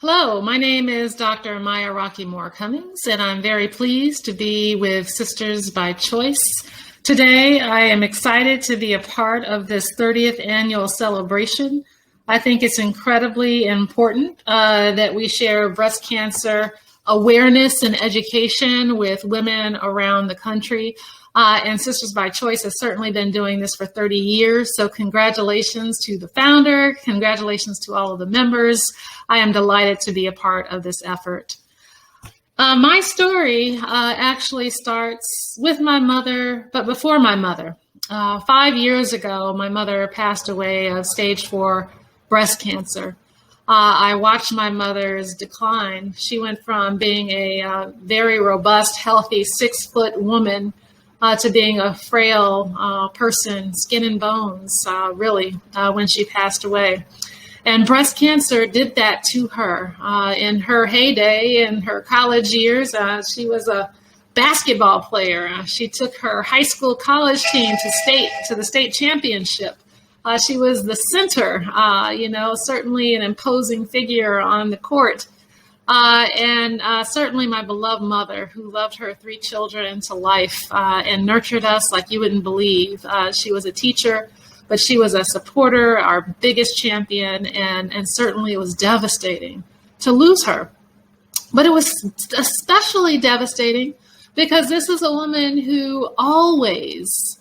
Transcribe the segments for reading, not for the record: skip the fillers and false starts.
Hello, my name is Dr. Maya Rocky Moore Cummings, and I'm very pleased to be with Sisters by Choice. Today, I am excited to be a part of this 30th annual celebration. I think it's incredibly important that we share breast cancer awareness and education with women around the country. And Sisters by Choice has certainly been doing this for 30 years. So congratulations to the founder. Congratulations to all of the members. I am delighted to be a part of this effort. My story actually starts with my mother, but before my mother. 5 years ago, my mother passed away of stage 4 breast cancer. I watched my mother's decline. She went from being a very robust, healthy 6-foot woman to being a frail person, skin and bones, really, when she passed away. And breast cancer did that to her. In her heyday, in her college years, she was a basketball player. She took her high school college team to the state championship. She was the center, certainly an imposing figure on the court. And certainly my beloved mother, who loved her 3 children to life and nurtured us like you wouldn't believe. She was a teacher, but she was a supporter, our biggest champion, and certainly it was devastating to lose her. But it was especially devastating because this is a woman who always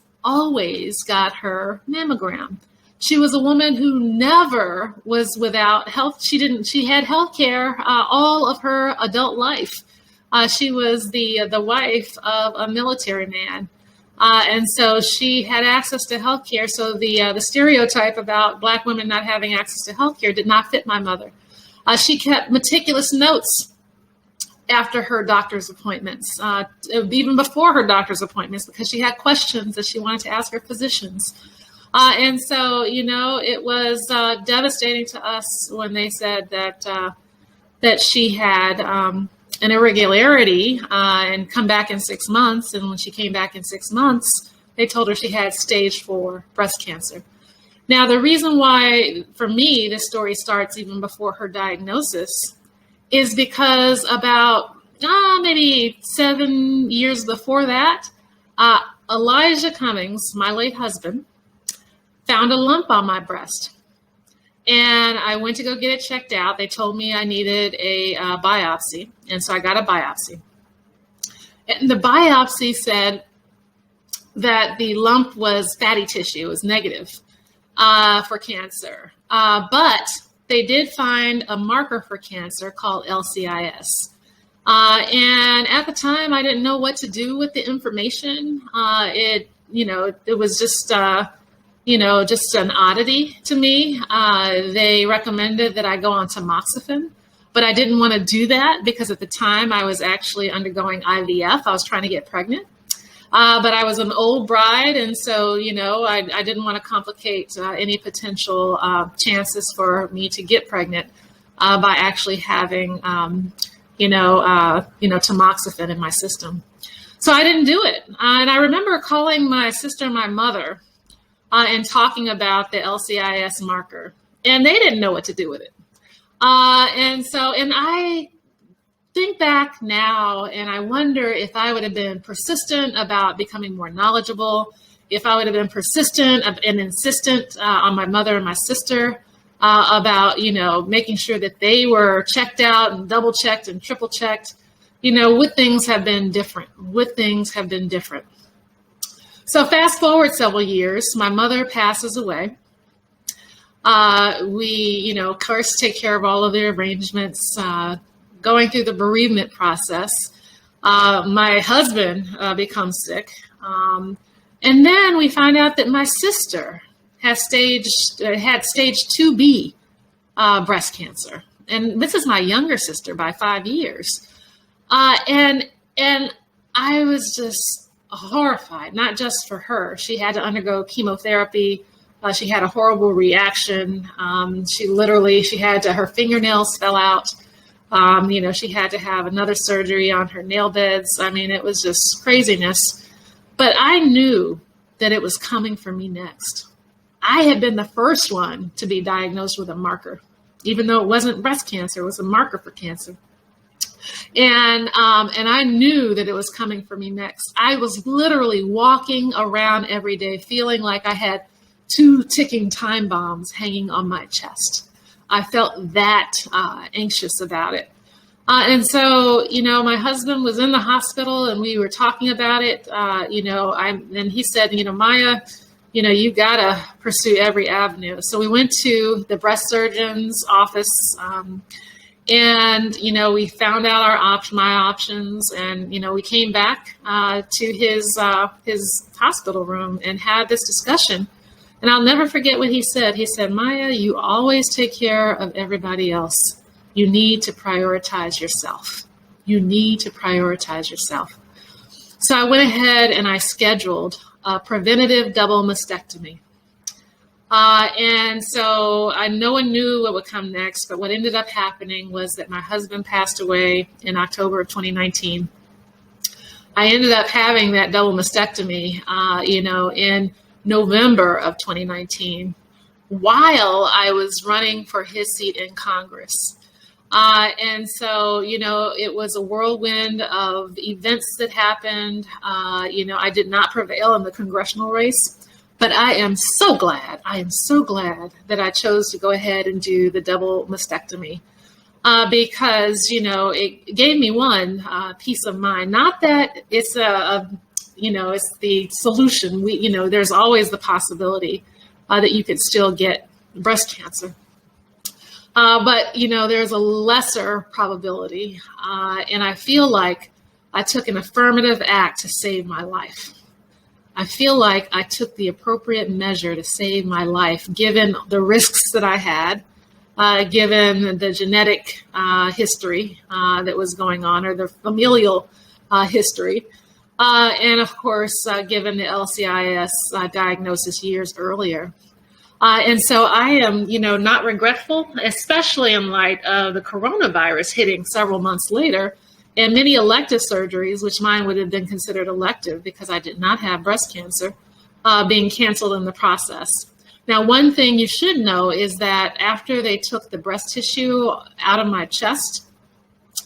got her mammogram. She was a woman who never was without health. She had health care all of her adult life. She was the wife of a military man. And so she had access to health care. So the stereotype about Black women not having access to health care did not fit my mother. She kept meticulous notes after her doctor's appointments, even before her doctor's appointments, because she had questions that she wanted to ask her physicians. And so, it was devastating to us when they said that she had an irregularity and come back in 6 months. And when she came back in 6 months, they told her she had stage 4 breast cancer. Now, the reason why, for me, this story starts even before her diagnosis is because about maybe 7 years before that, Elijah Cummings, my late husband, found a lump on my breast. And I went to go get it checked out. They told me I needed a biopsy. And so I got a biopsy. And the biopsy said that the lump was fatty tissue, it was negative for cancer. But they did find a marker for cancer called LCIS. And at the time, I didn't know what to do with the information. It was just an oddity to me. They recommended that I go on tamoxifen, but I didn't want to do that because at the time I was actually undergoing IVF. I was trying to get pregnant, but I was an old bride. And so, I didn't want to complicate any potential chances for me to get pregnant by actually having, tamoxifen in my system. So I didn't do it. And I remember calling my sister and my mother and talking about the LCIS marker. And they didn't know what to do with it. And I think back now and I wonder if I would have been persistent about becoming more knowledgeable, if I would have been persistent and insistent on my mother and my sister about, making sure that they were checked out and double checked and triple checked, would things have been different? So fast forward several years, my mother passes away. We, of course, take care of all of the arrangements, going through the bereavement process. My husband becomes sick. And then we find out that my sister had stage 2B breast cancer. And this is my younger sister by 5 years. And I was just horrified, not just for her. She had to undergo chemotherapy. She had a horrible reaction. Her fingernails fell out. She had to have another surgery on her nail beds. It was just craziness. But I knew that it was coming for me next. I had been the first one to be diagnosed with a marker. even though it wasn't breast cancer, it was a marker for cancer. And I knew that it was coming for me next. I was literally walking around every day feeling like I had 2 ticking time bombs hanging on my chest. I felt that anxious about it. And so, my husband was in the hospital and we were talking about it, and he said, Maya, you gotta pursue every avenue. So we went to the breast surgeon's office, and we found out my options, and we came back to his hospital room and had this discussion. And I'll never forget what he said. He said, Maya, you always take care of everybody else. You need to prioritize yourself. You need to prioritize yourself. So I went ahead and I scheduled a preventative double mastectomy. And so no one knew what would come next, but what ended up happening was that my husband passed away in October of 2019. I ended up having that double mastectomy, in November of 2019, while I was running for his seat in Congress. And so, it was a whirlwind of events that happened. I did not prevail in the congressional race, but I am so glad that I chose to go ahead and do the double mastectomy. Because, it gave me one peace of mind. Not that it's it's the solution. There's always the possibility that you could still get breast cancer. But there's a lesser probability. And I feel like I took an affirmative act to save my life. I feel like I took the appropriate measure to save my life, given the risks that I had, given the genetic history that was going on, or the familial history. And of course, given the LCIS diagnosis years earlier. And so I am, not regretful, especially in light of the coronavirus hitting several months later and many elective surgeries, which mine would have been considered elective because I did not have breast cancer, being canceled in the process. Now, one thing you should know is that after they took the breast tissue out of my chest,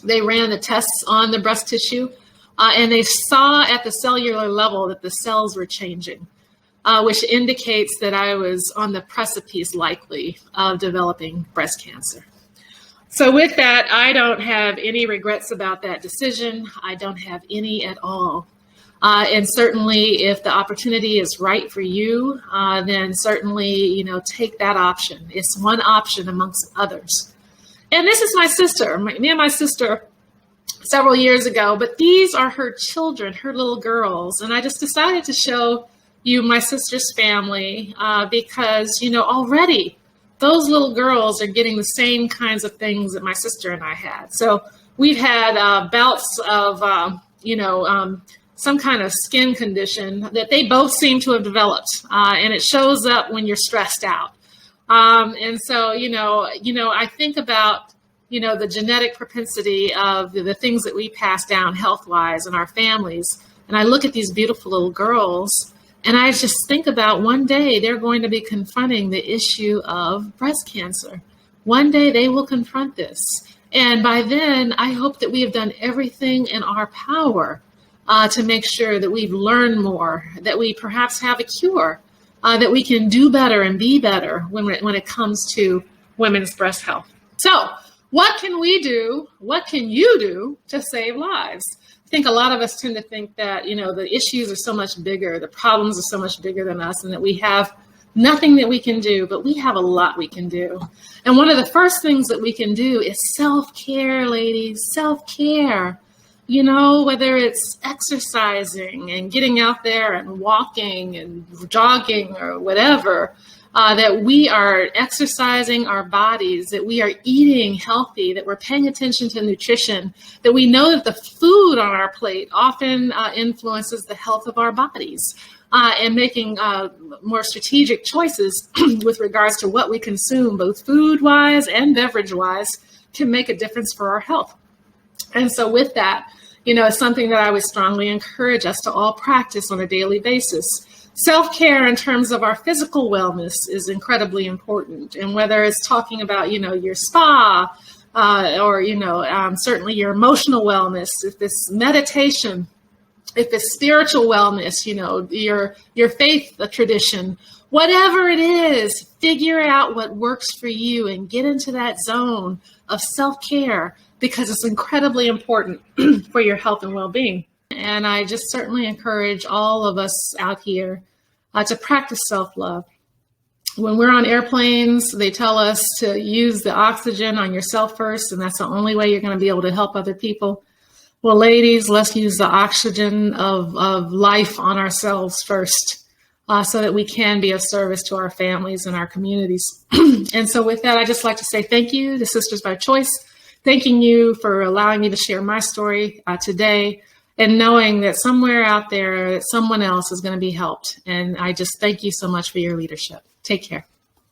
they ran the tests on the breast tissue. And they saw at the cellular level that the cells were changing, which indicates that I was on the precipice, likely, of developing breast cancer. So with that, I don't have any regrets about that decision. I don't have any at all. And certainly, if the opportunity is right for you, then certainly, take that option. It's one option amongst others. And this is my sister. Me and my sister several years ago, but these are her children, her little girls. And I just decided to show you my sister's family because, already those little girls are getting the same kinds of things that my sister and I had. So we've had bouts of, some kind of skin condition that they both seem to have developed. And it shows up when you're stressed out. And so, I think about the genetic propensity of the things that we pass down health-wise in our families. And I look at these beautiful little girls, and I just think about one day they're going to be confronting the issue of breast cancer. One day they will confront this. And by then, I hope that we have done everything in our power to make sure that we've learned more, that we perhaps have a cure, that we can do better and be better when it comes to women's breast health. So, what can we do? What can you do to save lives? I think a lot of us tend to think that, the issues are so much bigger, the problems are so much bigger than us, and that we have nothing that we can do, but we have a lot we can do. And one of the first things that we can do is self-care, ladies, self-care. Whether it's exercising and getting out there and walking and jogging or whatever, that we are exercising our bodies, that we are eating healthy, that we're paying attention to nutrition, that we know that the food on our plate often influences the health of our bodies, and making more strategic choices with regards to what we consume, both food-wise and beverage-wise, can make a difference for our health. And so with that, it's something that I would strongly encourage us to all practice on a daily basis. self-care in terms of our physical wellness is incredibly important. And whether it's talking about, your spa, or, certainly your emotional wellness, if it's meditation, if it's spiritual wellness, your faith tradition, whatever it is, figure out what works for you and get into that zone of self-care, because it's incredibly important for your health and well-being. And I just certainly encourage all of us out here to practice self-love. When we're on airplanes, they tell us to use the oxygen on yourself first, and that's the only way you're going to be able to help other people. Well, ladies, let's use the oxygen of life on ourselves first, so that we can be of service to our families and our communities. And so with that, I'd just like to say thank you to Sisters by Choice, thanking you for allowing me to share my story today, and knowing that somewhere out there, someone else is going to be helped. And I just thank you so much for your leadership. Take care.